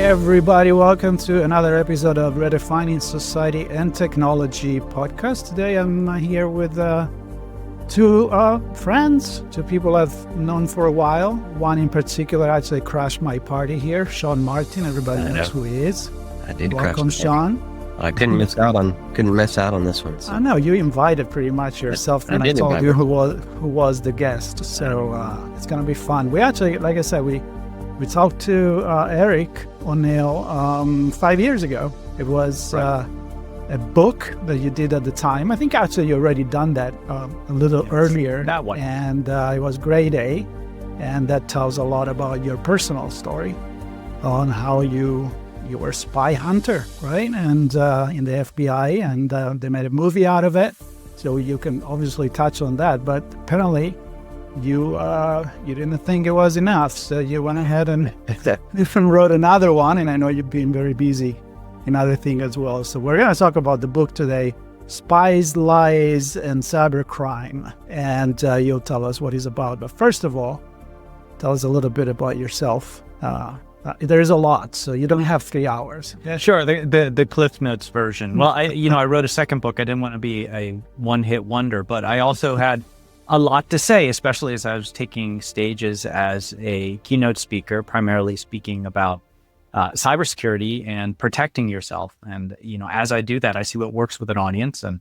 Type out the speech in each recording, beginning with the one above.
everybody, welcome to another episode of Redefining Society and Technology podcast. Today I'm here with two friends, two people I've known for a while. One in particular actually crashed my party here, Sean Martin. Everybody knows who he is. I did. Welcome, Sean. I couldn't miss out on this one. So. I know you invited pretty much yourself, and I told you who was the guest. So it's gonna be fun. We actually, like I said, we talked to Eric O'Neill 5 years ago. It was a book that you did at the time. I think actually you already done that a little earlier. That one. And it was grade A. And that tells a lot about your personal story on how you were a spy hunter, right? And in the FBI, and they made a movie out of it. So you can obviously touch on that. But apparently you didn't think it was enough. So you went ahead and even wrote another one. And I know you've been very busy in other things as well. So we're going to talk about the book today, Spies, Lies, and Cybercrime. And you'll tell us what it's about. But first of all, tell us a little bit about yourself. There is a lot, so you don't have 3 hours. Yeah, sure. The Cliff Notes version. Well, I wrote a second book. I didn't want to be a one-hit wonder, but I also had a lot to say, especially as I was taking stages as a keynote speaker, primarily speaking about cybersecurity and protecting yourself. And, as I do that, I see what works with an audience and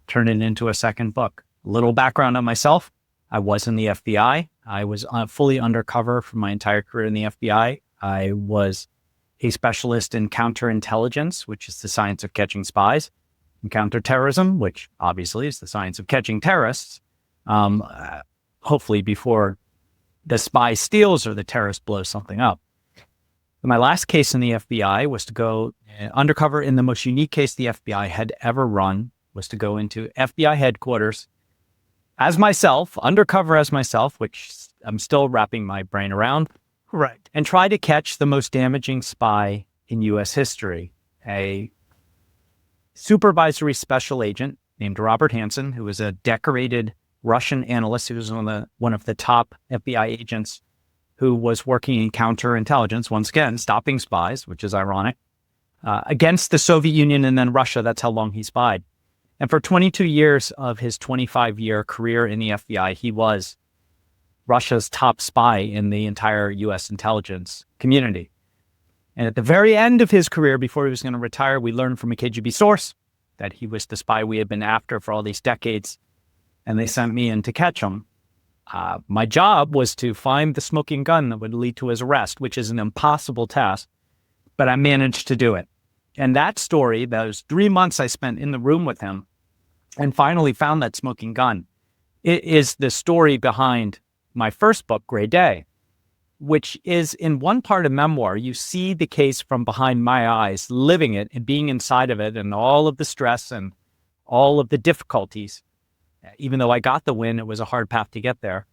turn it into a second book. A little background on myself. I was in the FBI. I was fully undercover for my entire career in the FBI. I was a specialist in counterintelligence, which is the science of catching spies, and counterterrorism, which obviously is the science of catching terrorists, hopefully before the spy steals or the terrorist blows something up. My last case in the FBI was to go undercover in the most unique case the FBI had ever run, was to go into FBI headquarters as myself, undercover as myself, which I'm still wrapping my brain around. Right. And try to catch the most damaging spy in U.S. history, a supervisory special agent named Robert Hansen, who was a decorated Russian analyst. He was one of the top FBI agents who was working in counterintelligence, once again, stopping spies, which is ironic, against the Soviet Union and then Russia. That's how long he spied. And for 22 years of his 25-year career in the FBI, he was Russia's top spy in the entire U.S. intelligence community. And at the very end of his career, before he was going to retire, we learned from a KGB source that he was the spy we had been after for all these decades, and they sent me in to catch him. My job was to find the smoking gun that would lead to his arrest, which is an impossible task, but I managed to do it. And that story, those 3 months I spent in the room with him and finally found that smoking gun, it is the story behind my first book, Gray Day, which is in one part a memoir. You see the case from behind my eyes, living it and being inside of it and all of the stress and all of the difficulties. Even though I got the win, it was a hard path to get there.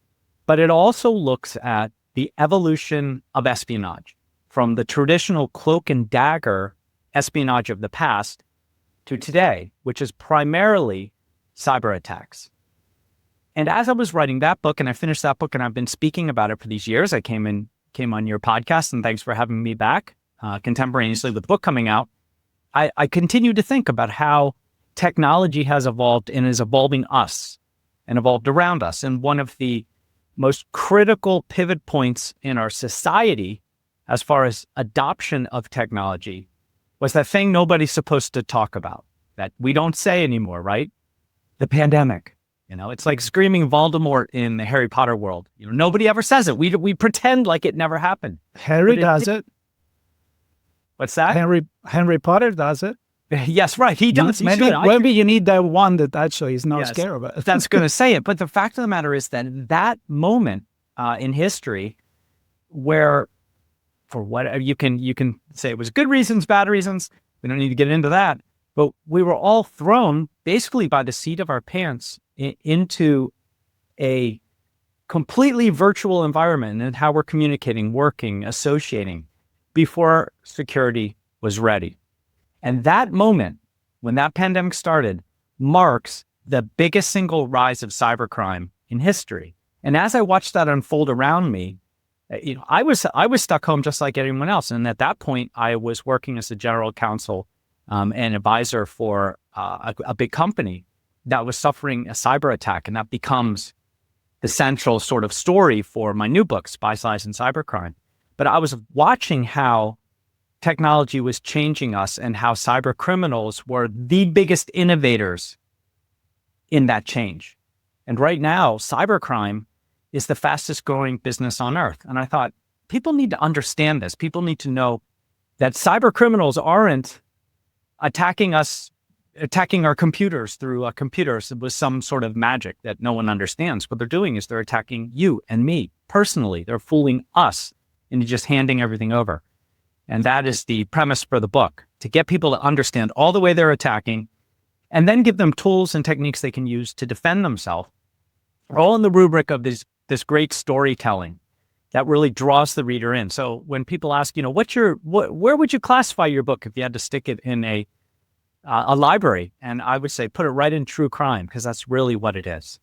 But it also looks at the evolution of espionage from the traditional cloak and dagger espionage of the past to today, which is primarily cyber attacks. And as I was writing that book, and I finished that book, and I've been speaking about it for these years, I came on your podcast, and thanks for having me back contemporaneously with the book coming out. I continued to think about how technology has evolved and is evolving us and evolved around us. And one of the most critical pivot points in our society as far as adoption of technology was that thing nobody's supposed to talk about, that we don't say anymore, right? The pandemic. It's like screaming Voldemort in the Harry Potter world. Nobody ever says it. We pretend like it never happened. Harry does it. What's that? Henry Potter does it. Yes, right. He does. Maybe you need that one that actually is not scared of it. That's going to say it. But the fact of the matter is that moment in history where, for whatever you can say it was good reasons, bad reasons. We don't need to get into that. But we were all thrown basically by the seat of our pants into a completely virtual environment and how we're communicating, working, associating before security was ready. And that moment, when that pandemic started, marks the biggest single rise of cybercrime in history. And as I watched that unfold around me, I was stuck home just like anyone else. And at that point, I was working as a general counsel and advisor for a big company that was suffering a cyber attack. And that becomes the central sort of story for my new book, Spies, Lies, and Cybercrime. But I was watching how technology was changing us and how cyber criminals were the biggest innovators in that change. And right now, cybercrime is the fastest growing business on earth. And I thought, people need to understand this. People need to know that cyber criminals aren't attacking our computers through computers with some sort of magic that no one understands. What they're doing is they're attacking you and me personally. They're fooling us into just handing everything over. And that is the premise for the book, to get people to understand all the way they're attacking and then give them tools and techniques they can use to defend themselves, all in the rubric of this great storytelling that really draws the reader in. So when people ask, where would you classify your book if you had to stick it in a library? And I would say, put it right in true crime, because that's really what it is.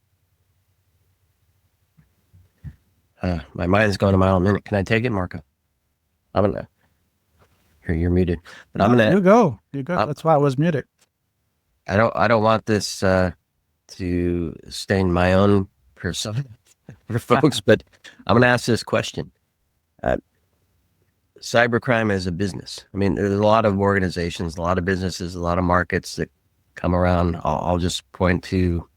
My mind is going a mile a minute. Can I take it, Marco? I'm gonna. You're muted, but I'm gonna. You go. That's why I was muted. I don't want this to stain my own persona for folks, but I'm gonna ask this question. Cybercrime as a business. I mean, there's a lot of organizations, a lot of businesses, a lot of markets that come around. I'll just point to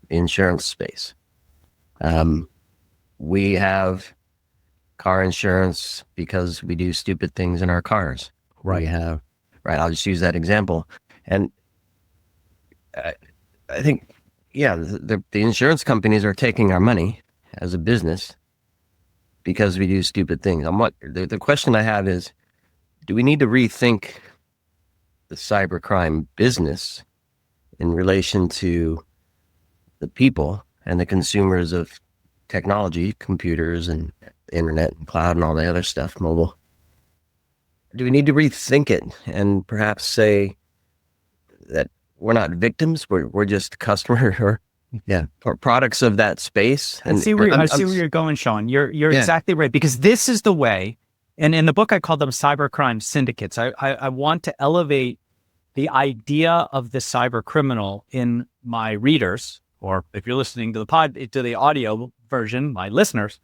the insurance space. We have car insurance because we do stupid things in our cars. Right. I'll just use that example. And I think, the insurance companies are taking our money as a business because we do stupid things. The question I have is, do we need to rethink the cybercrime business in relation to the people and the consumers of technology, computers and internet and cloud and all the other stuff, mobile? Do we need to rethink it and perhaps say that we're not victims, we're just customer or products of that space? I see where you're going, Sean. You're exactly right, because this is the way, and in the book I call them cybercrime syndicates. I want to elevate the idea of the cyber criminal in my readers, or if you're listening to the audio version, my listeners,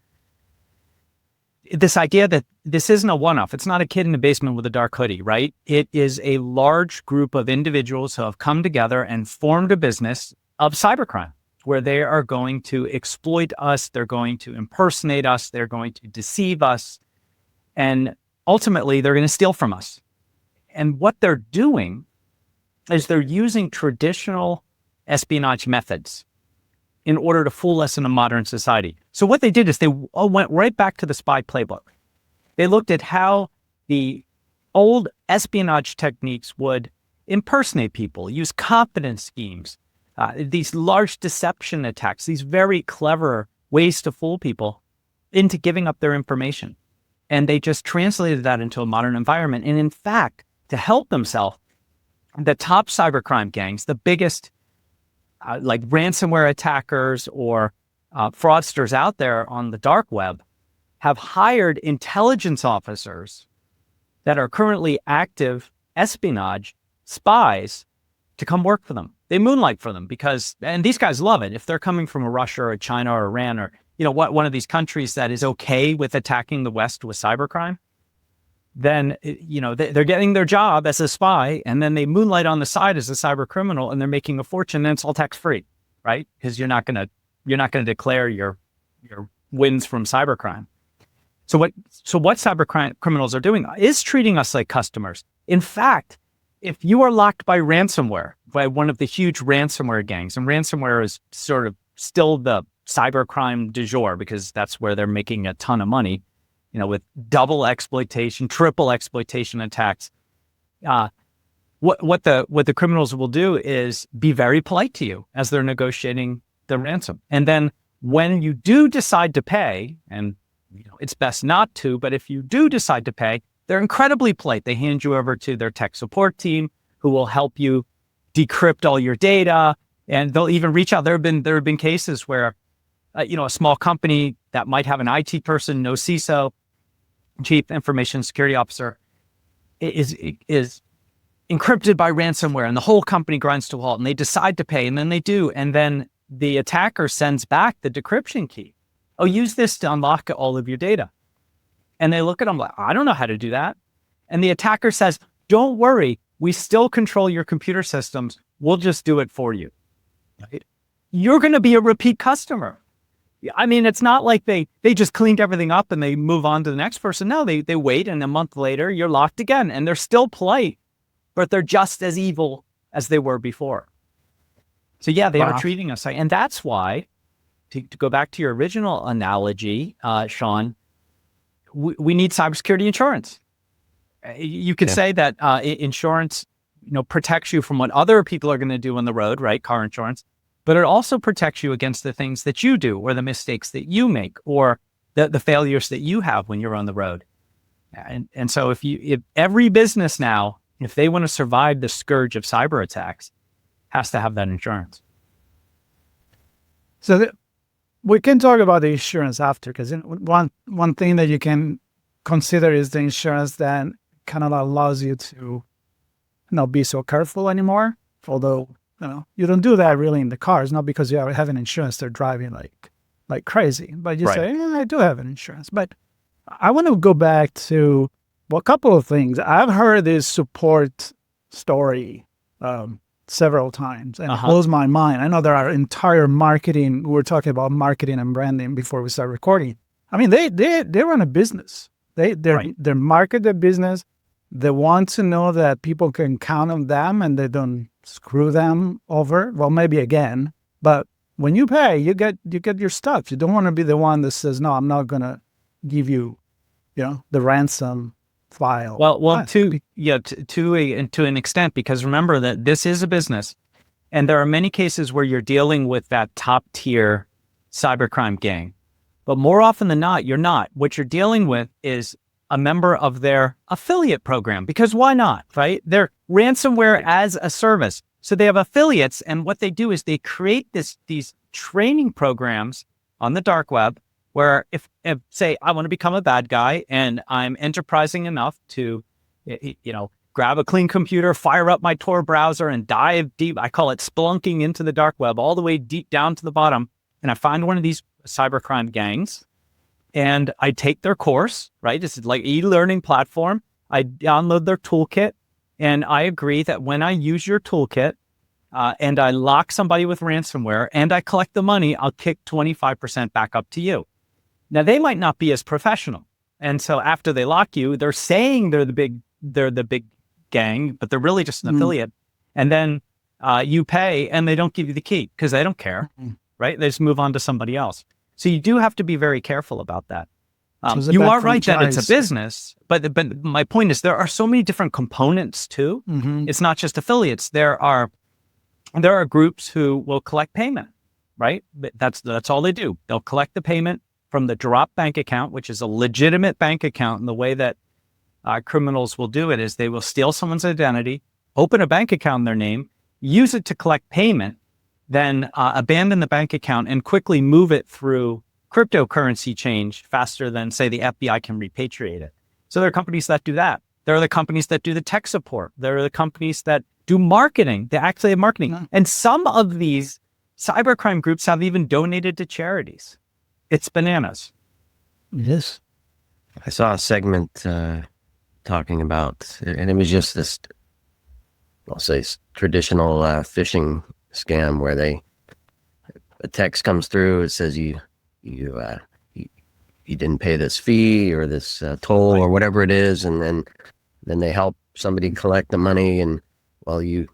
this idea that this isn't a one-off. It's not a kid in the basement with a dark hoodie, right? It is a large group of individuals who have come together and formed a business of cybercrime, where they are going to exploit us, they're going to impersonate us, they're going to deceive us, and ultimately they're going to steal from us. And what they're doing is they're using traditional espionage methods in order to fool us in a modern society. So what they did is they went right back to the spy playbook. They looked at how the old espionage techniques would impersonate people, use confidence schemes, these large deception attacks, these very clever ways to fool people into giving up their information. And they just translated that into a modern environment. And in fact, to help themselves, the top cybercrime gangs, the biggest like ransomware attackers or fraudsters out there on the dark web, have hired intelligence officers that are currently active espionage spies to come work for them. They moonlight for them and these guys love it. If they're coming from a Russia or a China or Iran or, one of these countries that is okay with attacking the West with cybercrime, then, they're getting their job as a spy, and then they moonlight on the side as a cyber criminal, and they're making a fortune, and it's all tax-free, right? Because you're not going to declare your wins from cybercrime. So what cybercrime criminals are doing is treating us like customers. In fact, if you are locked by ransomware, by one of the huge ransomware gangs, and ransomware is sort of still the cybercrime du jour because that's where they're making a ton of money, with double exploitation, triple exploitation attacks. What the criminals will do is be very polite to you as they're negotiating the ransom. And then when you do decide to pay, and it's best not to, but if you do decide to pay, they're incredibly polite. They hand you over to their tech support team who will help you decrypt all your data, and they'll even reach out. There have been cases where a small company that might have an IT person, no CISO, chief information security officer, is encrypted by ransomware, and the whole company grinds to a halt, and they decide to pay, and then they do, and then the attacker sends back the decryption key. Oh, use this to unlock all of your data. And they look at them like, I don't know how to do that. And the attacker says, don't worry, we still control your computer systems. We'll just do it for you. Right? You're going to be a repeat customer. I mean, it's not like they just cleaned everything up and they move on to the next person. No, they wait, and a month later, you're locked again. And they're still polite, but they're just as evil as they were before. So yeah, they are treating us. And that's why, to go back to your original analogy, Sean, we need cybersecurity insurance. You could say that insurance, protects you from what other people are going to do on the road, right? Car insurance, but it also protects you against the things that you do, or the mistakes that you make, or the failures that you have when you're on the road. And so if every business now, if they want to survive the scourge of cyber attacks, has to have that insurance. So we can talk about the insurance after, because one thing that you can consider is the insurance that kind of allows you to not be so careful anymore. Although, you don't do that really in the cars, not because you have an insurance, they're driving like crazy, but you say, I do have an insurance. But I want to go back to a couple of things. I've heard this support story several times, and it blows my mind. I know there are entire marketing. We were talking about marketing and branding before we start recording. I mean, they run a business. They market their business. They want to know that people can count on them and they don't screw them over. Well, maybe again, but when you pay, you get your stuff. You don't want to be the one that says, no, I'm not going to give you, the ransom file. Well, to an extent, because remember that this is a business, and there are many cases where you're dealing with that top tier cybercrime gang, but more often than not, you're not. What you're dealing with is a member of their affiliate program, because why not, right? They're ransomware as a service. So they have affiliates, and what they do is they create these training programs on the dark web where if say I want to become a bad guy and I'm enterprising enough to, grab a clean computer, fire up my Tor browser and dive deep. I call it splunking into the dark web, all the way deep down to the bottom. And I find one of these cybercrime gangs and I take their course, right? This is like e-learning platform. I download their toolkit and I agree that when I use your toolkit and I lock somebody with ransomware and I collect the money, I'll kick 25% back up to you. Now they might not be as professional. And so after they lock you, they're saying they're the big gang, but they're really just an affiliate. And then you pay and they don't give you the key because they don't care, right? They just move on to somebody else. So you do have to be very careful about that. You are right that it's a business, but my point is there are so many different components too. It's not just affiliates. There are groups who will collect payment, right? That's all they do. They'll collect the payment from the drop bank account, which is a legitimate bank account. And the way that criminals will do it is they will steal someone's identity, open a bank account in their name, use it to collect payment, then abandon the bank account and quickly move it through cryptocurrency change faster than, say, the FBI can repatriate it. So there are companies that do that. There are the companies that do the tech support. There are the companies that do marketing. They actually have marketing. And some of these cybercrime groups have even donated to charities. It's bananas. Yes. I saw a segment talking about, and it was just this, I'll say, traditional phishing scam where a text comes through. It says you didn't pay this fee or this toll or whatever it is, and then they help somebody collect the money, and we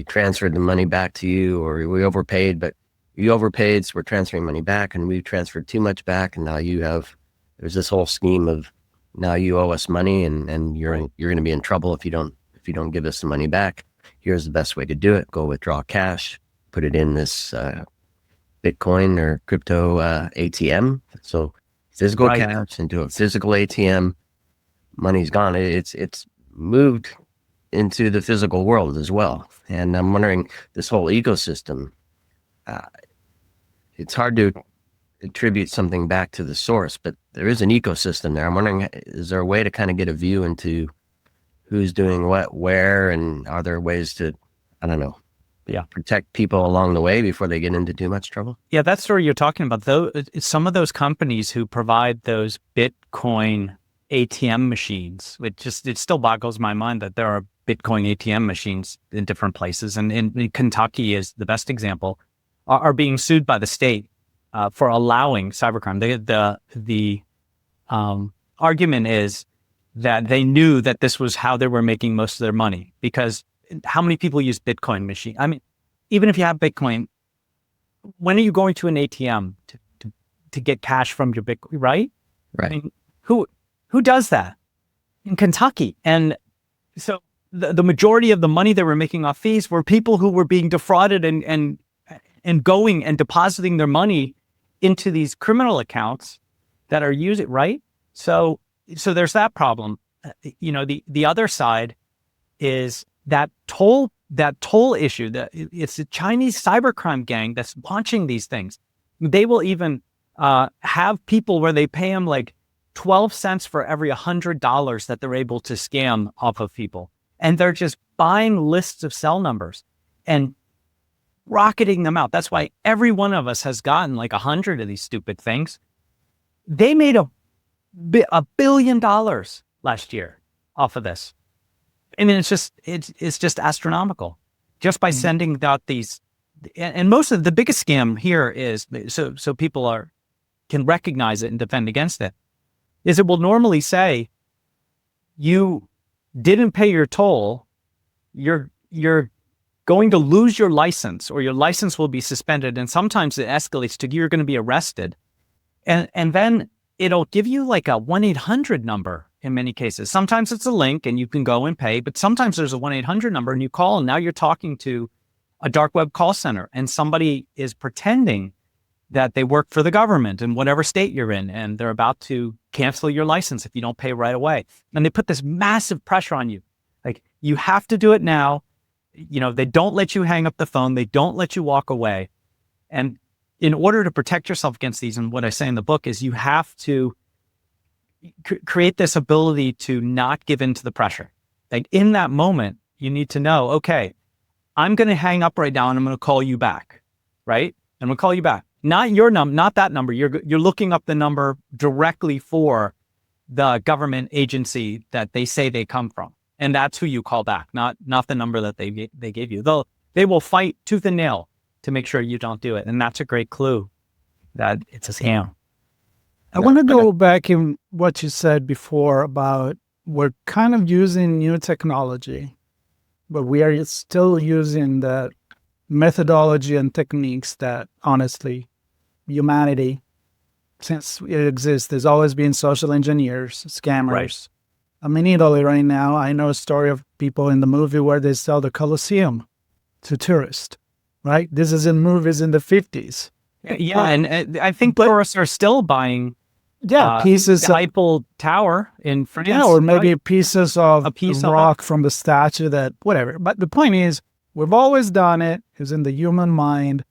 transferred the money back to you, or we overpaid, but you overpaid, so we're transferring money back, and we transferred too much back, and now there's this whole scheme of now you owe us money, and you're going to be in trouble if you don't give us the money back. Here's the best way to do it: go withdraw cash, put it in this Bitcoin or crypto ATM. So physical cash into a physical ATM, money's gone. It's moved into the physical world as well. And I'm wondering, this whole ecosystem, it's hard to attribute something back to the source, but there is an ecosystem there. I'm wondering, is there a way to kind of get a view into who's doing what, where, and are there ways to, I don't know, protect people along the way before they get into too much trouble? Yeah, that story you're talking about, though, some of those companies who provide those Bitcoin ATM machines, it still boggles my mind that there are Bitcoin ATM machines in different places. And in Kentucky is the best example, are being sued by the state for allowing cybercrime. The argument is that they knew that this was how they were making most of their money, because how many people use Bitcoin machine? I mean, even if you have Bitcoin, when are you going to an ATM to get cash from your Bitcoin, right? Right. I mean, who does that in Kentucky? And so the majority of the money they were making off fees were people who were being defrauded and going and depositing their money into these criminal accounts that are using, right? So there's that problem. The other side is that toll issue. That it's a Chinese cybercrime gang that's launching these things. They will even have people where they pay them like 12 cents for every $100 that they're able to scam off of people. And they're just buying lists of cell numbers and rocketing them out. That's why every one of us has gotten like 100 of these stupid things. They made $1 billion last year off of this. I mean, it's just astronomical just by sending out these. And most of the biggest scam here is so people can recognize it and defend against it. Is it will normally say you didn't pay your toll, you're going to lose your license, or your license will be suspended, and sometimes it escalates to you're going to be arrested, and then it'll give you like a 1-800 number in many cases. Sometimes it's a link and you can go and pay, but sometimes there's a 1-800 number and you call, and now you're talking to a dark web call center, and somebody is pretending that they work for the government in whatever state you're in, and they're about to cancel your license if you don't pay right away. And they put this massive pressure on you. Like, you have to do it now. They don't let you hang up the phone. They don't let you walk away. And in order to protect yourself against these, and what I say in the book is you have to create this ability to not give in to the pressure. Like, in that moment, you need to know, okay, I'm going to hang up right now and I'm going to call you back, right? I'm going to call you back. Not your number, not that number. You're looking up the number directly for the government agency that they say they come from, and that's who you call back, not the number that they gave you. They will fight tooth and nail to make sure you don't do it, and that's a great clue that it's a scam. I want to go back in what you said before about we're kind of using new technology, but we are still using the methodology and techniques that, honestly, humanity, since it exists, there's always been social engineers, scammers. Right. I'm in Italy right now. I know a story of people in the movie where they sell the Colosseum to tourists, right? This is in movies in the 50s. Yeah, and I think tourists are still buying pieces the Eiffel Tower in France. Yeah, or maybe right? pieces of a piece rock of from the statue, that whatever. But the point is, we've always done it. It's in the human mind.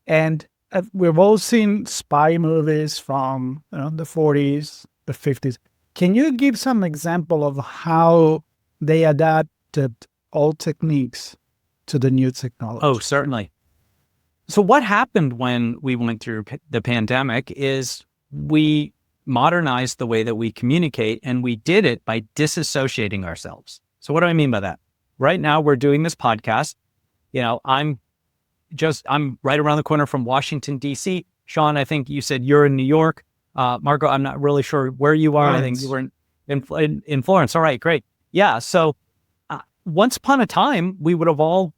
And we've all seen spy movies from the 40s, the 50s. Can you give some example of how they adapted old techniques to the new technology? Oh, certainly. So what happened when we went through the pandemic is we modernized the way that we communicate, and we did it by disassociating ourselves. So what do I mean by that? Right now we're doing this podcast. I'm right around the corner from Washington, D.C. Sean, I think you said you're in New York. Marco, I'm not really sure where you are. Florence. I think you were in Florence. All right, great. Yeah. So once upon a time, we would have all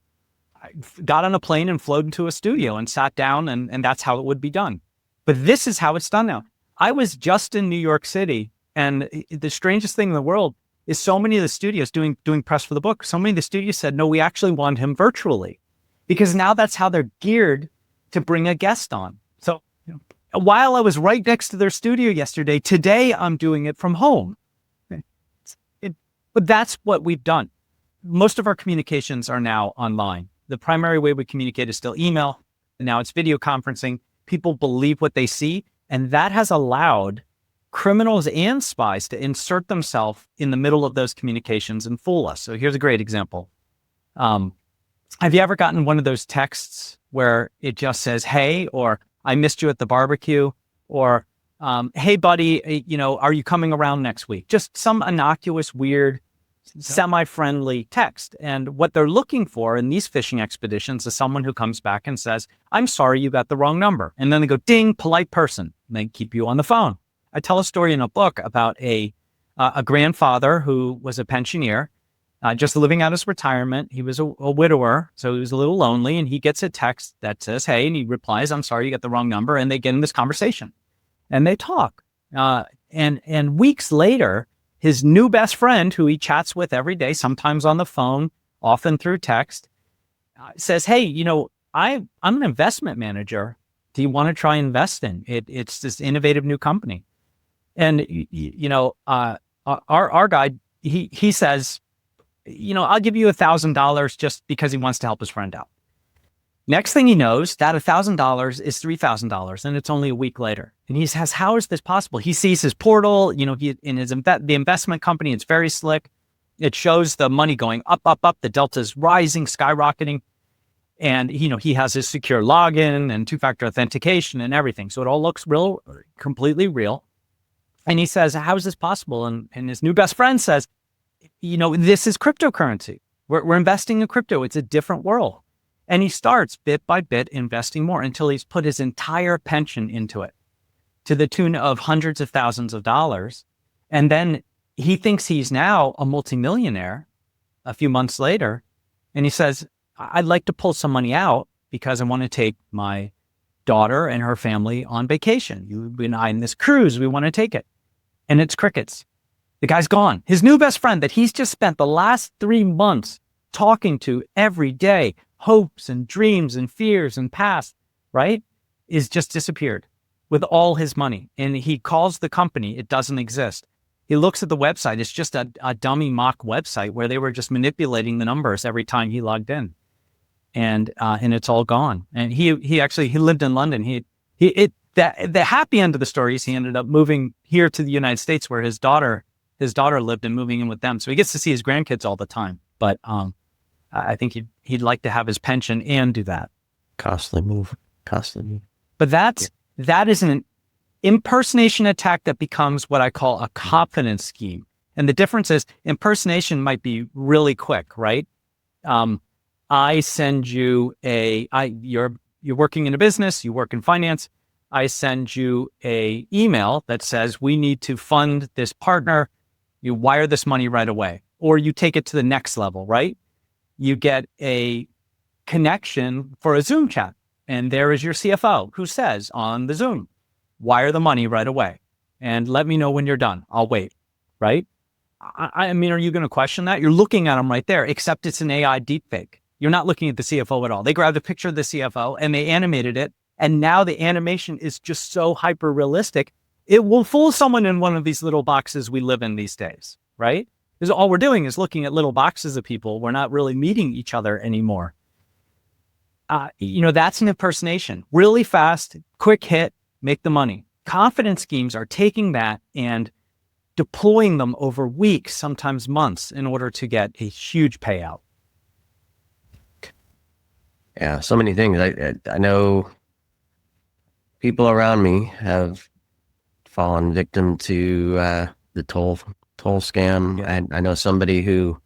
got on a plane and flown to a studio and sat down, and that's how it would be done. But this is how it's done now. I was just in New York City, and the strangest thing in the world is so many of the studios doing press for the book. So many of the studios said, no, we actually want him virtually, because now that's how they're geared to bring a guest on. So while I was right next to their studio yesterday, today I'm doing it from home. But that's what we've done. Most of our communications are now online. The primary way we communicate is still email, and now it's video conferencing. people believe what they see. And that has allowed criminals and spies to insert themselves in the middle of those communications and fool us. So here's a great example. Have you ever gotten one of those texts where it just says, hey, or I missed you at the barbecue, or hey, buddy, are you coming around next week? Just some innocuous, weird, semi-friendly text. And what they're looking for in these phishing expeditions is someone who comes back and says, I'm sorry, you got the wrong number. And then they go, ding, polite person. And they keep you on the phone. I tell a story in a book about a grandfather who was a pensioner, just living out his retirement. He was a widower, so he was a little lonely, and he gets a text that says, hey, and he replies, I'm sorry, you got the wrong number. And they get in this conversation and they talk. And weeks later, his new best friend, who he chats with every day, sometimes on the phone, often through text, says, hey, I'm an investment manager. Do you want to try invest in it? It's this innovative new company. And, our guy, he says, I'll give you $1,000 just because he wants to help his friend out. Next thing he knows, that $1,000 is $3,000, and it's only a week later. And he says, how is this possible? He sees his portal, the investment company, it's very slick. It shows the money going up, up, up. The delta's rising, skyrocketing. And, he has his secure login and two-factor authentication and everything. So it all looks real, completely real. And he says, how is this possible? And his new best friend says, this is cryptocurrency. We're investing in crypto. It's a different world. And he starts bit by bit investing more until he's put his entire pension into it to the tune of hundreds of thousands of dollars. And then he thinks he's now a multimillionaire a few months later. And he says, I'd like to pull some money out because I want to take my daughter and her family on vacation. You've been eyeing this cruise. We want to take it. And it's crickets. The guy's gone. His new best friend that he's just spent the last 3 months talking to every day, hopes and dreams and fears and past, right, is just disappeared with all his money. And he calls the company. It doesn't exist. He looks at the website. It's just a dummy mock website where they were just manipulating the numbers every time he logged in. And it's all gone. And he lived in London. The happy end of the story is he ended up moving here to the United States where his daughter lived and moving in with them. So he gets to see his grandkids all the time. But I think he'd like to have his pension and do that. Costly move. But that is an impersonation attack that becomes what I call a confidence scheme. And the difference is impersonation might be really quick, right? I send you you're working in a business, you work in finance. I send you a email that says, we need to fund this partner. You wire this money right away, or you take it to the next level, right? You get a connection for a Zoom chat, and there is your CFO who says on the Zoom, wire the money right away and let me know when you're done. I'll wait, right? I mean, are you going to question that? You're looking at them right there, except it's an AI deepfake. You're not looking at the CFO at all. They grabbed a picture of the CFO and they animated it. And now the animation is just so hyper realistic. It will fool someone in one of these little boxes we live in these days, right? Because all we're doing is looking at little boxes of people. We're not really meeting each other anymore. That's an impersonation. Really fast, quick hit, make the money. Confidence schemes are taking that and deploying them over weeks, sometimes months, in order to get a huge payout. Yeah, so many things. I know people around me have fallen victim to the toll scam. Yeah. I know somebody who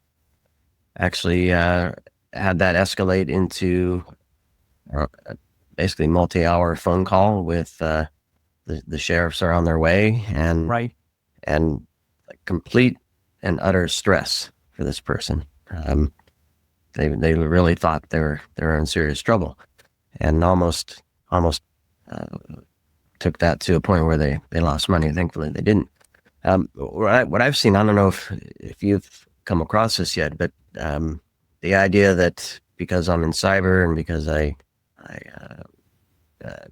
actually had that escalate into basically multi-hour phone call with the sheriffs are on their way, and right, and complete and utter stress for this person. They really thought they were in serious trouble, and almost took that to a point where they lost money. Thankfully, they didn't. What I've seen, I don't know if you've come across this yet, but the idea that because I'm in cyber and because I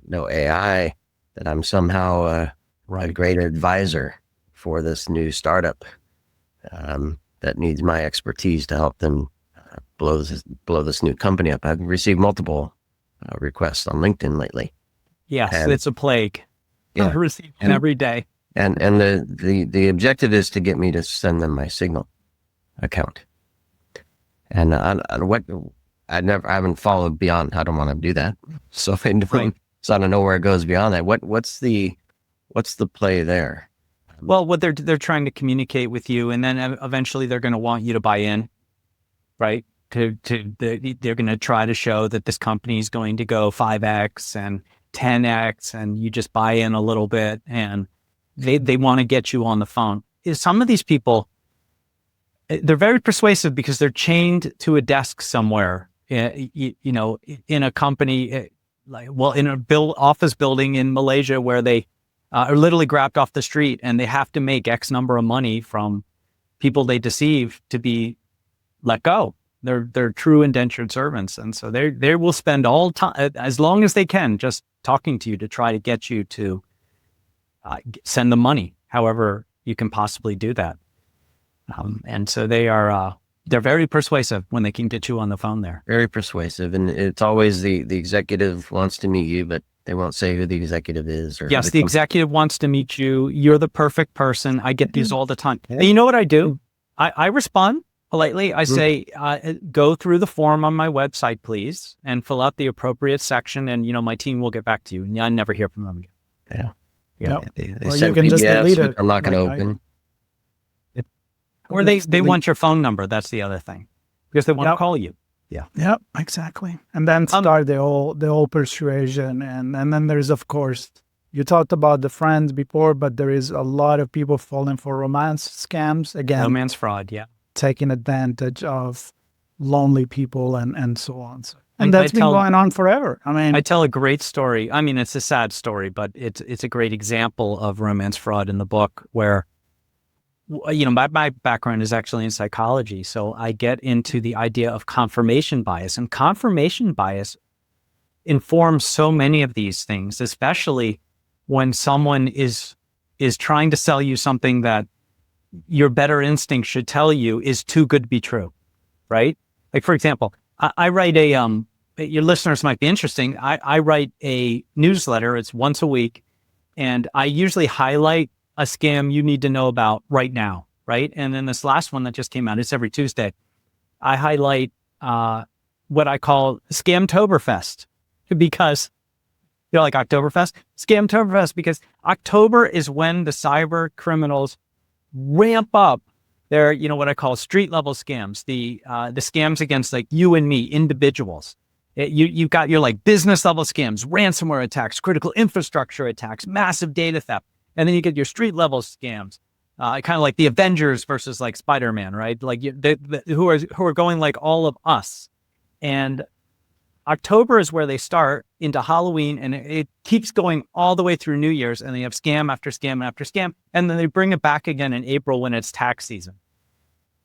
know AI, that I'm somehow a great advisor for this new startup that needs my expertise to help them blow this new company up. I've received multiple requests on LinkedIn lately. Yes, And- it's a plague. Yeah. I receive And- every day. And the objective is to get me to send them my Signal account. And I haven't followed beyond. I don't want to do that. So I don't, Right. so I don't know where it goes beyond that. What's the play there? Well, what they're trying to communicate with you, and then eventually they're going to want you to buy in, right? They're going to try to show that this company is going to go 5x and 10x, and you just buy in a little bit, and they want to get you on the phone. Some of thase people, they're very persuasive because they're chained to a desk somewhere, you know, in a company, in a office building in Malaysia where they are literally grabbed off the street, and they have to make X number of money from people they deceive to be let go. They're true indentured servants, and so they will spend all time, as long as they can, just talking to you to try to get you to send them money, however you can possibly do that. And so they're very persuasive when they can get you on the phone there. Very persuasive, and it's always the executive wants to meet you, but they won't say who the executive is. Or Yes, the executive wants to meet you. You're the perfect person. I get these all the time. And you know what I do? I respond politely. I say, go through the form on my website, please, and fill out the appropriate section, and my team will get back to you. And I never hear from them again. Yeah. Yep. They Well, send you can just PDFs, delete but it. I'm not going to Like, open. Or they want your phone number. That's the other thing, because they want to call you. Yeah, exactly. And then start the whole persuasion, and then there's, of course, you talked about the friends before, but there is a lot of people falling for romance scams again, Romance fraud. Yeah. taking advantage of lonely people and so on. And that's been going on forever. I mean, I tell a great story. I mean, it's a sad story, but it's a great example of romance fraud in the book where, my background is actually in psychology. So I get into the idea of confirmation bias, and confirmation bias informs so many of these things, especially when someone is trying to sell you something that your better instinct should tell you is too good to be true, right? Like, for example, I write your listeners might be interesting. I write a newsletter. It's once a week, and I usually highlight a scam you need to know about right now, right? And then this last one that just came out, it's every Tuesday. I highlight what I call Scamtoberfest, because like Oktoberfest, Scamtoberfest, because October is when the cyber criminals ramp up their, what I call street level scams, the scams against like you and me, individuals. You've got your like business level scams, ransomware attacks, critical infrastructure attacks, massive data theft. And then you get your street level scams, kind of like the Avengers versus like Spider-Man, right? Like who are going like all of us. And October is where they start into Halloween, and it keeps going all the way through New Year's, and they have scam after scam after scam. And then they bring it back again in April when it's tax season.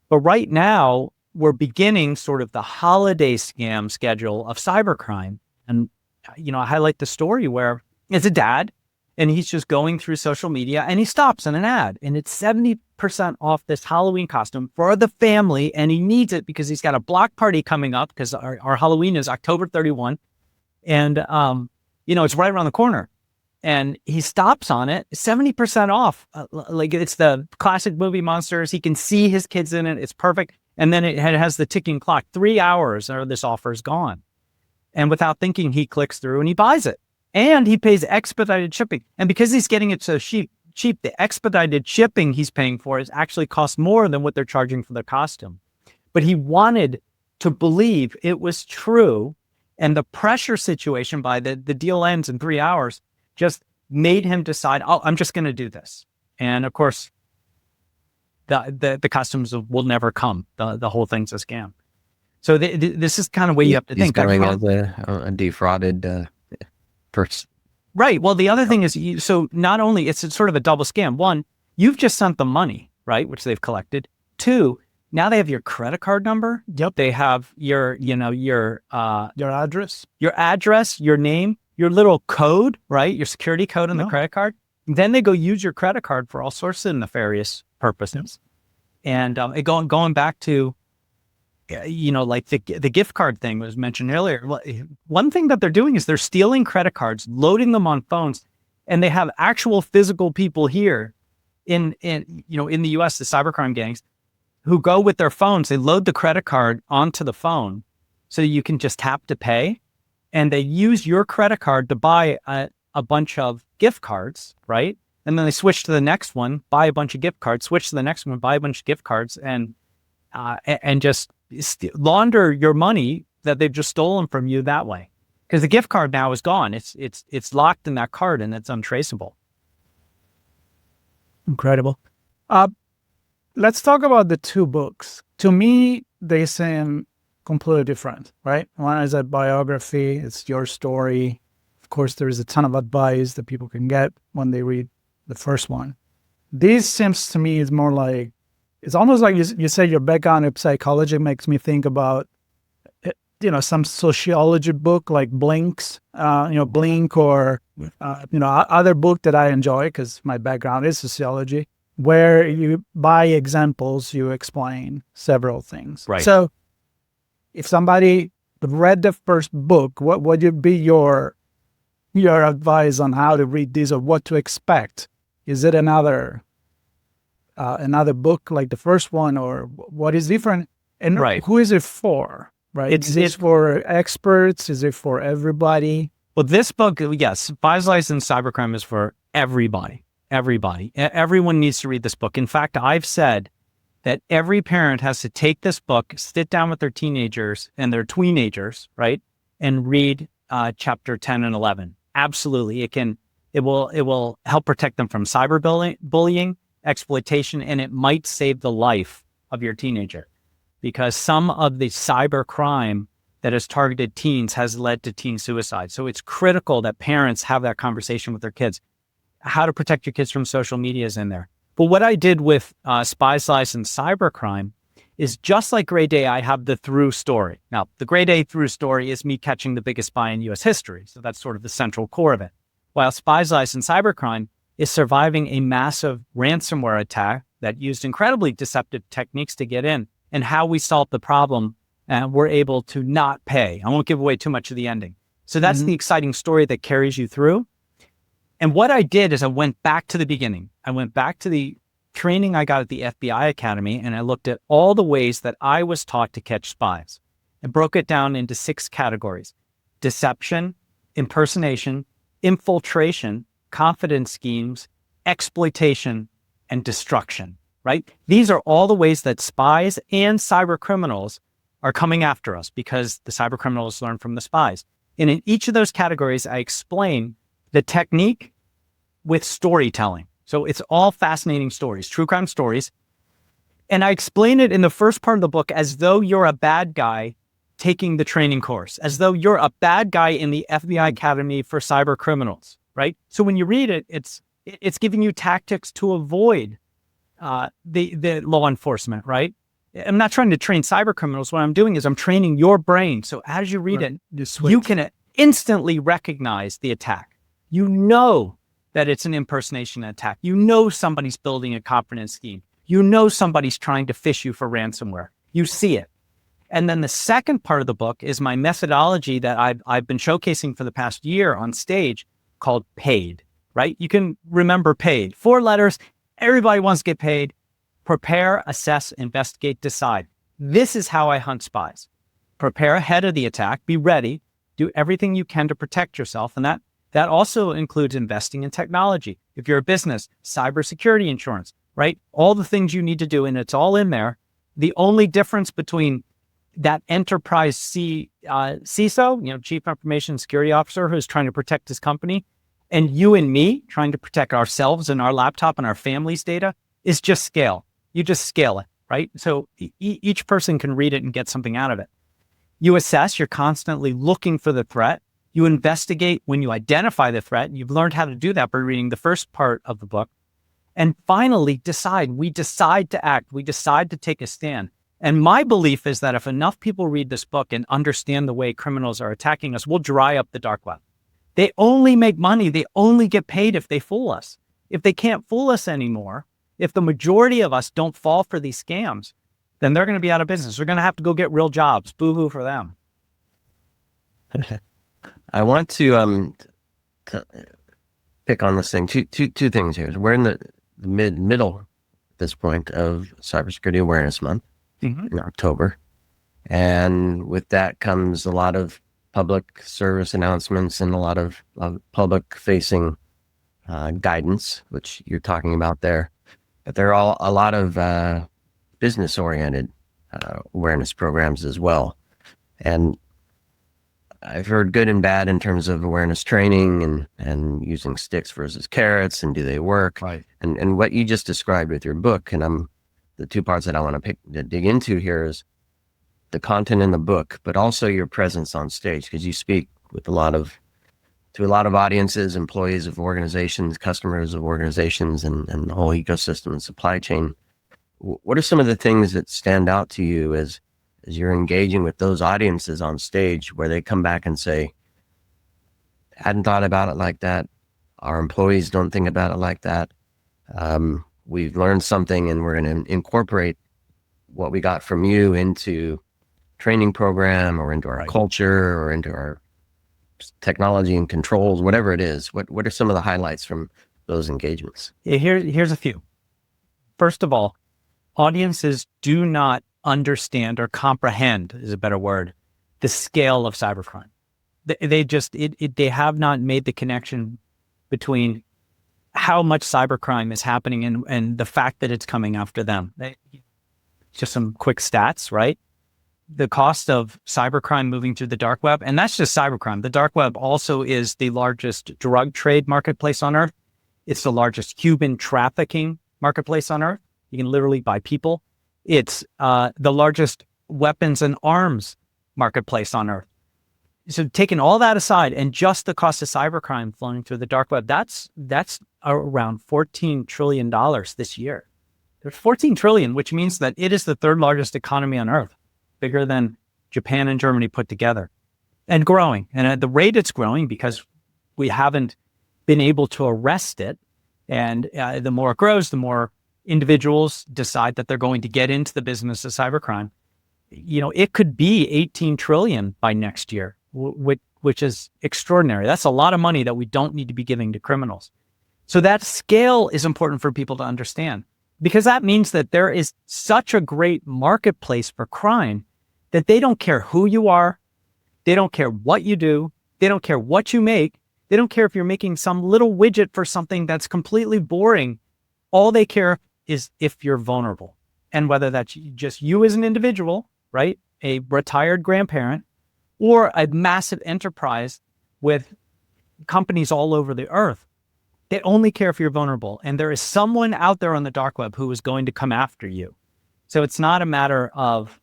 But right now we're beginning sort of the holiday scam schedule of cybercrime. And, I highlight the story where it's a dad, and he's just going through social media, and he stops in an ad, and it's 70% off this Halloween costume for the family. And he needs it because he's got a block party coming up, because our Halloween is October 31. And, it's right around the corner. And he stops on it, 70% off. Like it's the classic movie Monsters. He can see his kids in it. It's perfect. And then it has the ticking clock, 3 hours or this offer is gone. And without thinking, he clicks through and he buys it. And he pays expedited shipping. And because he's getting it so cheap, the expedited shipping he's paying for is actually cost more than what they're charging for the costume. But he wanted to believe it was true. And the pressure situation by the deal ends in 3 hours just made him decide, I'm just going to do this. And of course, the costumes will never come. The whole thing's a scam. So this is kind of where you have to think. He's going as a defrauded person. Right. Well, the other thing is, so not only it's sort of a double scam. One, you've just sent them money, right, which they've collected. Two, now they have your credit card number. Yep. They have your address, your name, your little code, right, your security code on the credit card. Then they go use your credit card for all sorts of nefarious purposes. Yep. And going back to like the gift card thing was mentioned earlier. One thing that they're doing is they're stealing credit cards, loading them on phones, and they have actual physical people here in the US, the cybercrime gangs, who go with their phones. They load the credit card onto the phone so you can just tap to pay, and they use your credit card to buy a bunch of gift cards, right? And then they switch to the next one, buy a bunch of gift cards, switch to the next one, buy a bunch of gift cards, and just launder your money that they've just stolen from you that way. Because the gift card now is gone. It's locked in that card and it's untraceable. Incredible. Let's talk about the two books. To me, they seem completely different, right? One is a biography. It's your story. Of course, there is a ton of advice that people can get when they read the first one. This seems to me is more like, it's almost like you say your background in psychology makes me think about, some sociology book like Blink or, other book that I enjoy because my background is sociology, where you, by examples, you explain several things. Right. So if somebody read the first book, what would be your advice on how to read this or what to expect? Is it another book like the first one, or what is different? And right. Who is it for? Right? Is it for experts? Is it for everybody? Well, this book, yes, Spies, Lies, and Cybercrime is for everybody. Everybody. Everyone needs to read this book. In fact, I've said that every parent has to take this book, sit down with their teenagers and their tweenagers, right, and read chapter 10 and 11. Absolutely. It will help protect them from cyberbullying, exploitation, and it might save the life of your teenager, because some of the cybercrime that has targeted teens has led to teen suicide. So it's critical that parents have that conversation with their kids. How to protect your kids from social media is in there. But what I did with Spies, Lies, and Cybercrime is just like Gray Day, I have the through story. Now, the Gray Day through story is me catching the biggest spy in U.S. history. So that's sort of the central core of it. While Spies, Lies, and Cybercrime is surviving a massive ransomware attack that used incredibly deceptive techniques to get in, and how we solved the problem and we're able to not pay. I won't give away too much of the ending. So that's the exciting story that carries you through. And what I did is I went back to the beginning. I went back to the training I got at the FBI Academy, and I looked at all the ways that I was taught to catch spies and broke it down into 6 categories: deception, impersonation, infiltration, confidence schemes, exploitation, and destruction, right? These are all the ways that spies and cyber criminals are coming after us, because the cyber criminals learn from the spies. And in each of those categories, I explain the technique with storytelling. So it's all fascinating stories, true crime stories. And I explain it in the first part of the book as though you're a bad guy taking the training course, as though you're a bad guy in the FBI Academy for cyber criminals, right? So when you read it, it's giving you tactics to avoid the law enforcement, right? I'm not trying to train cyber criminals. What I'm doing is I'm training your brain. So as you read it, you can instantly recognize the attack. You know that it's an impersonation attack. You know somebody's building a confidence scheme. You know somebody's trying to phish you for ransomware. You see it. And then the second part of the book is my methodology that I've been showcasing for the past year on stage, called PAID, right? You can remember PAID. 4 letters. Everybody wants to get paid. Prepare, assess, investigate, decide. This is how I hunt spies. Prepare ahead of the attack. Be ready. Do everything you can to protect yourself. And that also includes investing in technology. If you're a business, cybersecurity insurance, right? All the things you need to do, and it's all in there. The only difference between that enterprise CISO, Chief Information Security Officer, who's trying to protect his company, and you and me trying to protect ourselves and our laptop and our family's data, is just scale. You just scale it, right? So each person can read it and get something out of it. You assess, you're constantly looking for the threat. You investigate when you identify the threat. You've learned how to do that by reading the first part of the book. And finally, decide. We decide to act. We decide to take a stand. And my belief is that if enough people read this book and understand the way criminals are attacking us, we'll dry up the dark web. They only make money. They only get paid if they fool us. If they can't fool us anymore, if the majority of us don't fall for these scams, then they're going to be out of business. They're going to have to go get real jobs. Boo-hoo for them. I want to pick on this thing. Two things here. We're in the middle at this point of Cybersecurity Awareness Month in October. And with that comes a lot of public service announcements and a lot of public-facing guidance, which you're talking about there. But there are a lot of business-oriented awareness programs as well. And I've heard good and bad in terms of awareness training and using sticks versus carrots, and do they work? Right. And what you just described with your book, and the two parts that I want to dig into here is the content in the book, but also your presence on stage, because you speak with to a lot of audiences, employees of organizations, customers of organizations, and the whole ecosystem and supply chain. What are some of the things that stand out to you as you're engaging with those audiences on stage, where they come back and say, hadn't thought about it like that. Our employees don't think about it like that. We've learned something, and we're going to incorporate what we got from you into training program or into our culture or into our technology and controls, whatever it is. What are some of the highlights from those engagements? Yeah, here's a few. First of all, audiences do not understand or comprehend, is a better word, the scale of cybercrime. They have not made the connection between how much cybercrime is happening and the fact that it's coming after them. Just some quick stats, right? The cost of cybercrime moving through the dark web, and that's just cybercrime. The dark web also is the largest drug trade marketplace on earth. It's the largest human trafficking marketplace on earth. You can literally buy people. It's the largest weapons and arms marketplace on earth. So taking all that aside, and just the cost of cybercrime flowing through the dark web, that's around $14 trillion this year. There's 14 trillion, which means that it is the third largest economy on earth, bigger than Japan and Germany put together, and growing. And at the rate it's growing, because we haven't been able to arrest it. And the more it grows, the more individuals decide that they're going to get into the business of cybercrime. It could be 18 trillion by next year, which is extraordinary. That's a lot of money that we don't need to be giving to criminals. So that scale is important for people to understand, because that means that there is such a great marketplace for crime that they don't care who you are. They don't care what you do. They don't care what you make. They don't care if you're making some little widget for something that's completely boring. All they care is if you're vulnerable, and whether that's just you as an individual, right? A retired grandparent, or a massive enterprise with companies all over the earth. They only care if you're vulnerable, and there is someone out there on the dark web who is going to come after you. So it's not a matter of,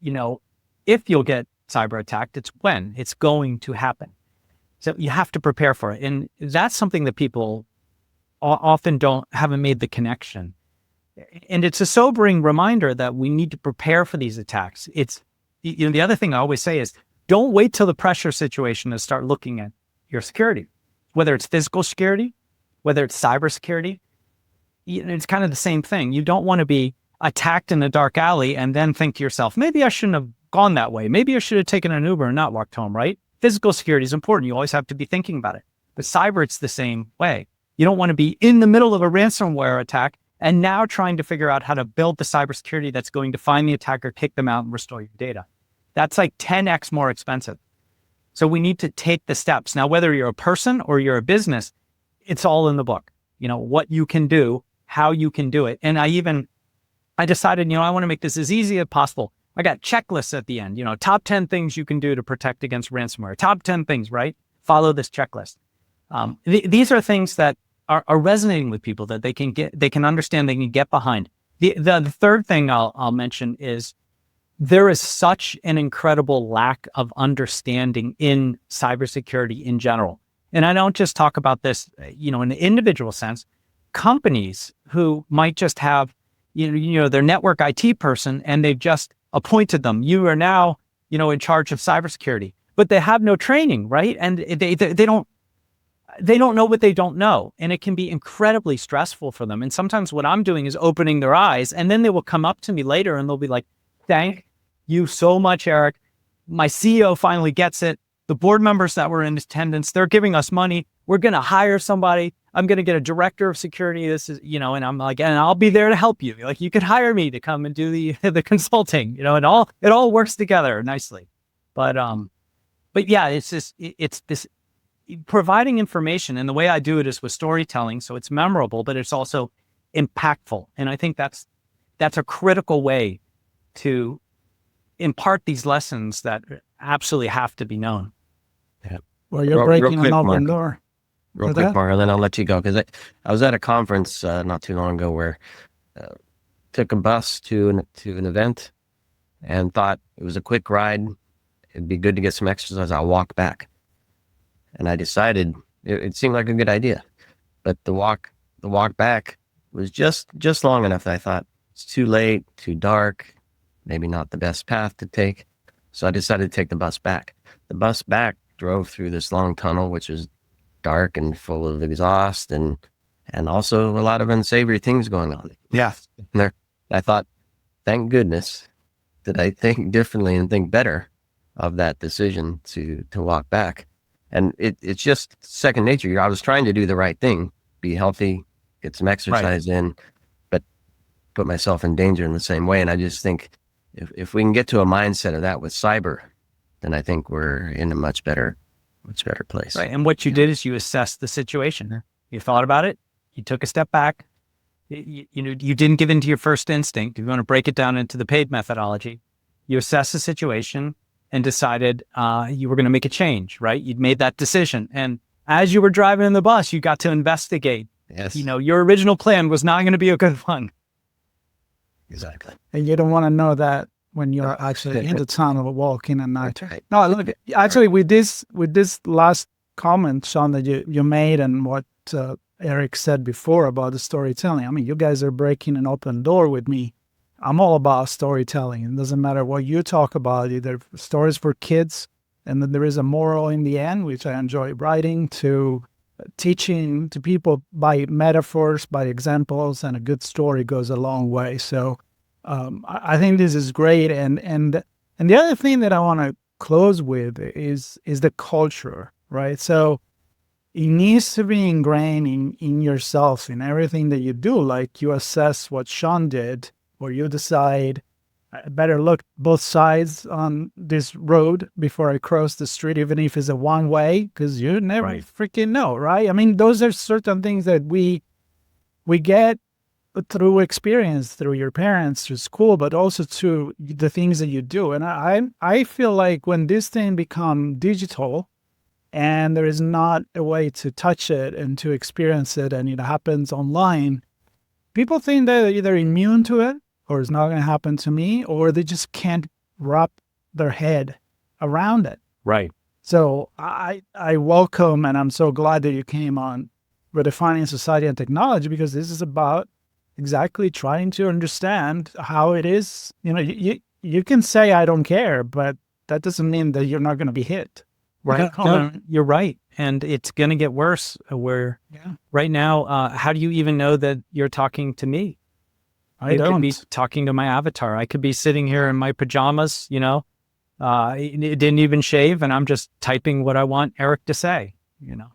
if you'll get cyber attacked, it's when it's going to happen. So you have to prepare for it. And that's something that people often haven't made the connection. And it's a sobering reminder that we need to prepare for these attacks. It's, the other thing I always say is, don't wait till the pressure situation to start looking at your security, whether it's physical security, whether it's cybersecurity. It's kind of the same thing. You don't want to be attacked in a dark alley and then think to yourself, maybe I shouldn't have gone that way. Maybe I should have taken an Uber and not walked home, right? Physical security is important. You always have to be thinking about it. But cyber, it's the same way. You don't want to be in the middle of a ransomware attack and now trying to figure out how to build the cybersecurity that's going to find the attacker, kick them out, and restore your data. That's like 10x more expensive. So we need to take the steps. Now, whether you're a person or you're a business, it's all in the book. What you can do, how you can do it. And I decided, I want to make this as easy as possible. I got checklists at the end, top 10 things you can do to protect against ransomware. Top 10 things, right? Follow this checklist. These are things that are resonating with people, that they can understand, they can get behind. The third thing I'll mention is, there is such an incredible lack of understanding in cybersecurity in general. And I don't just talk about this, in an individual sense. Companies who might just have, their network IT person, and they've just appointed them. You are now, in charge of cybersecurity, but they have no training, right? And they don't, they don't know what they don't know. And it can be incredibly stressful for them. And sometimes what I'm doing is opening their eyes, and then they will come up to me later and they'll be like, thank you so much, Eric. My CEO finally gets it. The board members that were in attendance, they're giving us money. We're going to hire somebody. I'm going to get a director of security. This is, and I'm like, and I'll be there to help you. Like, you could hire me to come and do the consulting, it all works together nicely. But yeah, it's this providing information. And the way I do it is with storytelling. So it's memorable, but it's also impactful. And I think that's a critical way to impart these lessons that absolutely have to be known. Yeah. Well, you're breaking an open door. Real quick, Mark, and then I'll let you go, because I was at a conference not too long ago where took a bus to an event and thought it was a quick ride. It'd be good to get some exercise. I'll walk back. And I decided it seemed like a good idea, but the walk back was just long enough that I thought it's too late, too dark, maybe not the best path to take. So I decided to take the bus back. The bus back drove through this long tunnel, which was dark and full of exhaust and also a lot of unsavory things going on. Yeah. And I thought, thank goodness that I think differently and think better of that decision to walk back. And it's just second nature. I was trying to do the right thing, be healthy, get some exercise in, but put myself in danger in the same way. And I just think if we can get to a mindset of that with cyber, then I think we're in a much better place. Right. And what you did is you assessed the situation. You thought about it. You took a step back. You didn't give in to your first instinct. If you want to break it down into the paid methodology, you assessed the situation and decided you were going to make a change, right? You'd made that decision. And as you were driving in the bus, you got to investigate. Yes. Your original plan was not going to be a good one. Exactly. And you don't want to know that when you're actually in the tunnel walking at night. Right. No, look, actually with this last comment, Sean, that you made and what Eric said before about the storytelling, I mean, you guys are breaking an open door with me. I'm all about storytelling. It doesn't matter what you talk about, either stories for kids, and then there is a moral in the end, which I enjoy writing, to teaching to people by metaphors, by examples, and a good story goes a long way. So I think this is great. And the other thing that I want to close with is the culture, right? So it needs to be ingrained in yourself, in everything that you do. Like you assess what Sean did, where you decide, I better look both sides on this road before I cross the street, even if it's a one way, because you never freaking know, right? I mean, those are certain things that we get through experience, through your parents, through school, but also through the things that you do. And I feel like when this thing become digital and there is not a way to touch it and to experience it, and it happens online, people think they're either immune to it, or it's not going to happen to me, or they just can't wrap their head around it. Right. So I welcome, and I'm so glad that you came on Redefining Society and Technology, because this is about exactly trying to understand how it is. You can say, I don't care, but that doesn't mean that you're not going to be hit. Right. No, you're right. And it's going to get worse where right now, how do you even know that you're talking to me? I don't. Could be talking to my avatar. I could be sitting here in my pajamas, it didn't even shave, and I'm just typing what I want Eric to say, No,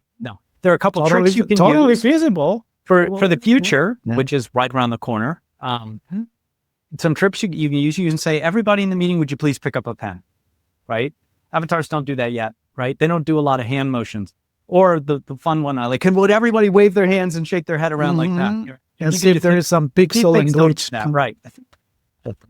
there are a couple of tricks you can use feasible for the future, which is right around the corner. Some trips you can use. You can say, everybody in the meeting, would you please pick up a pen, right? Avatars don't do that yet, right? They don't do a lot of hand motions. Or the fun one I like, would everybody wave their hands and shake their head around like that? And see if there is some pixel and glitch. Right.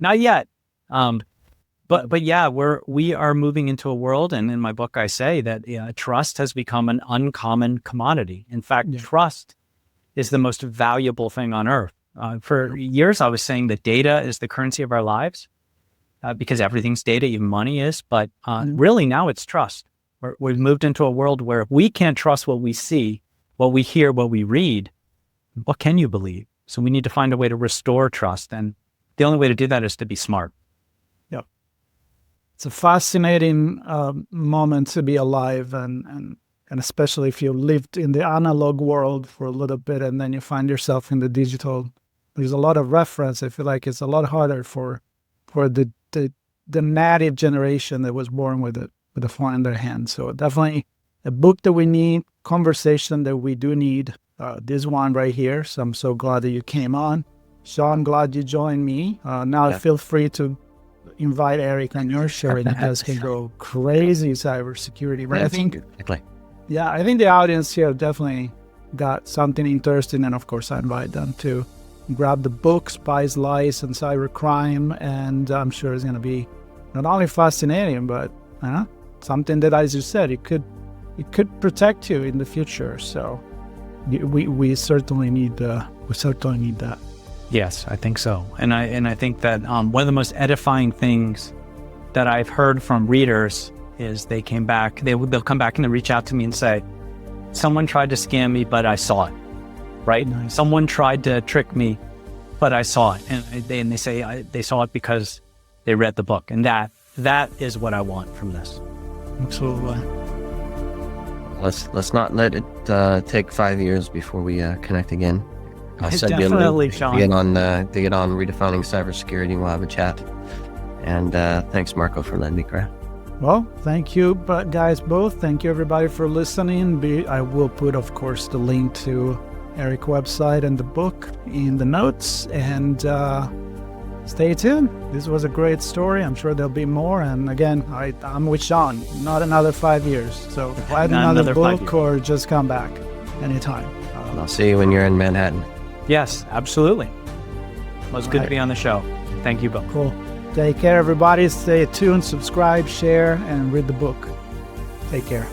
Not yet. But yeah, we are moving into a world, and in my book I say that trust has become an uncommon commodity. In fact, trust is the most valuable thing on earth. For years I was saying that data is the currency of our lives, because everything's data, even money is. But really now it's trust. We've moved into a world where if we can't trust what we see, what we hear, what we read, what can you believe? So we need to find a way to restore trust. And the only way to do that is to be smart. It's a fascinating moment to be alive, and And especially if you lived in the analog world for a little bit and then you find yourself in the digital, there's a lot of reference. I feel like it's a lot harder for the native generation that was born with a phone in their hand. So definitely a book that we need, conversation that we do need. This one right here. So I'm so glad that you came on. Sean, glad you joined me. Now feel free to invite Eric on your show and you guys can go crazy cybersecurity. But I think the audience here definitely got something interesting. And of course, I invite them to grab the book, Spies, Lies, and Cybercrime. And I'm sure it's going to be not only fascinating, but something that, as you said, it could protect you in the future. So we certainly need that. Yes, I think so. And I think that one of the most edifying things that I've heard from readers is they'll come back and they reach out to me and say, someone tried to scam me, but I saw it, right? Nice. Someone tried to trick me, but I saw it. And they say they saw it because they read the book. And that is what I want from this. Absolutely. Let's not let it take 5 years before we connect again. I'll send you a link Sean. to get on redefining cybersecurity. We'll have a chat. And thanks, Marco, for letting me grab. Well, thank you, guys, both. Thank you, everybody, for listening. I will put, of course, the link to Eric's website and the book in the notes. And stay tuned. This was a great story. I'm sure there'll be more. And again, I'm with Sean. Not another 5 years. So write another book or just come back anytime. I'll see you when you're in Manhattan. Yes, absolutely. Well, it's good to be on the show. Thank you both. Cool. Take care, everybody. Stay tuned, subscribe, share, and read the book. Take care.